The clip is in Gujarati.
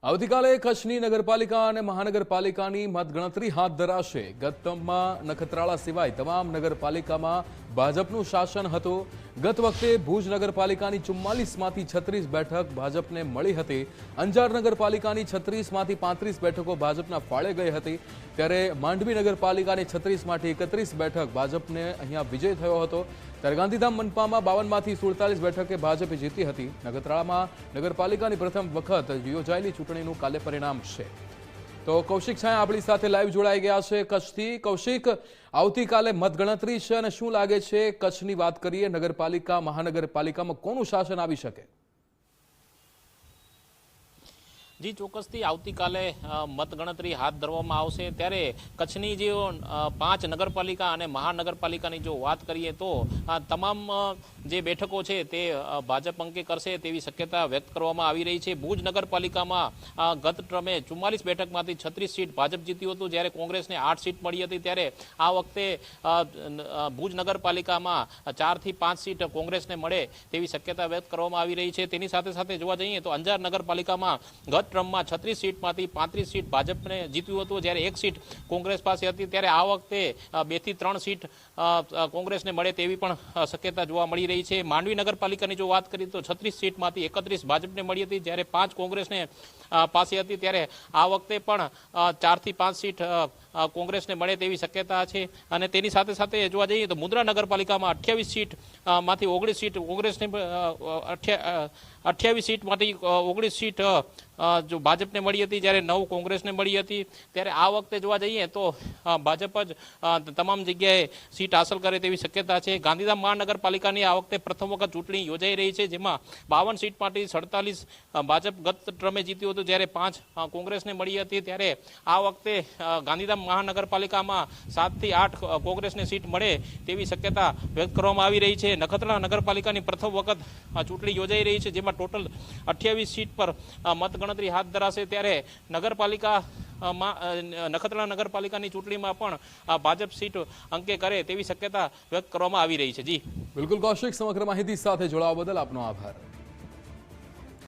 આવતીકાલે કચ્છની નગરપાલિકા અને મહાનગરપાલિકાની મતગણતરી હાથ ધરાશે। ગત ટર્મમાં નખત્રાળા સિવાય તમામ નગરપાલિકામાં ભાજપનું શાસન હતું। ગત વખતે ભુજ નગરપાલિકાની 44માંથી 36 બેઠક ભાજપને મળી હતી। અંજાર નગરપાલિકાની 36માંથી 35 બેઠકો ભાજપના ફાળે ગઈ હતી। ત્યારે માંડવી નગરપાલિકાની 36માંથી 31 બેઠક ભાજપને અહીંયા વિજય થયો હતો। ત્યારે ગાંધીધામ મનપામાં 52માંથી 47 બેઠકે ભાજપે જીતી હતી। નખત્રાળામાં નગરપાલિકાની પ્રથમ વખત યોજાયેલી ચૂંટણીનું કાલે પરિણામ છે। તો કૌશિક છાયા આપણી સાથે લાઈવ જોડાઈ ગયા છે કચ્છથી। કૌશિક, આવતીકાલે મતગણતરી છે અને શું લાગે છે કચ્છની વાત કરીએ, નગરપાલિકા મહાનગરપાલિકામાં કોનું શાસન આવી શકે? જી, ચોક્કસથી આવતીકાલે મતગણતરી હાથ ધરવામાં આવશે। ત્યારે કચ્છની જે 5 નગરપાલિકા અને મહાનગરપાલિકાની જો વાત કરીએ તો તમામ જે બેઠકો છે તે ભાજપ અંકે કરશે તેવી શક્યતા વ્યક્ત કરવામાં આવી રહી છે। ભુજ નગરપાલિકામાં ગત ટર્મે 44 બેઠકમાંથી 36 સીટ ભાજપ જીત્યું હતું, જ્યારે કોંગ્રેસને 8 સીટ મળી હતી। ત્યારે આ વખતે ભુજ નગરપાલિકામાં 4 થી 5 સીટ કોંગ્રેસને મળે તેવી શક્યતા વ્યક્ત કરવામાં આવી રહી છે। તેની સાથે સાથે જોવા જઈએ તો અંજાર નગરપાલિકામાં ગત ટ્રમમાં 36 સીટમાંથી 35 સીટ ભાજપને જીત્યું હતું, જ્યારે 1 સીટ કોંગ્રેસ પાસે હતી। ત્યારે આ વખતે 2 થી 3 સીટ કોંગ્રેસને મળે તેવી પણ શક્યતા જોવા મળી રહી છે। માંડવી નગરપાલિકાની જો વાત કરીએ તો 36 સીટમાંથી 31 ભાજપને મળી હતી, જ્યારે 5 કોંગ્રેસને પાસે હતી। ત્યારે આ વખતે પણ 4 થી 5 સીટ કોંગ્રેસને મળે તેવી શક્યતા છે। અને તેની સાથે સાથે જોવા જઈએ તો મુન્દ્રા નગરપાલિકામાં 28 સીટ માંથી 19 સીટ કોંગ્રેસને 28 સીટમાંથી 19 સીટ જો ભાજપને મળી હતી, જ્યારે 9 કોંગ્રેસને મળી હતી। ત્યારે આ વખતે જોવા જઈએ તો ભાજપ જ તમામ જગ્યાએ સીટ હાંસલ કરે તેવી શક્યતા છે। ગાંધીધામ મહાનગરપાલિકાની આ વખતે પ્રથમ વખત ચૂંટણી યોજાઈ રહી છે, જેમાં 52 સીટમાંથી 47 ભાજપ ગત ટ્રમે જીત્યું હતું, જ્યારે 5 કોંગ્રેસને મળી હતી। ત્યારે આ વખતે ગાંધીધામ મહાનગરપાલિકામાં 7 થી 8 કોંગ્રેસને સીટ મળે તેવી શક્યતા વ્યક્ત કરવામાં આવી રહી છે। નખત્રાળા નગરપાલિકાની પ્રથમ વખત ચૂંટણી યોજાઈ રહી છે, જેમાં ટોટલ 28 સીટ પર મતગણતરી હાથ ધરાશે। ત્યારે નખત્રાળા નગરપાલિકાની ચૂંટણીમાં પણ ભાજપ સીટ અંકે કરે તેવી શક્યતા વ્યક્ત કરવામાં આવી રહી છે। જી બિલકુલ કૌશિક, સમગ્ર માહિતી સાથે જોડાવા બદલ આપનો આભાર।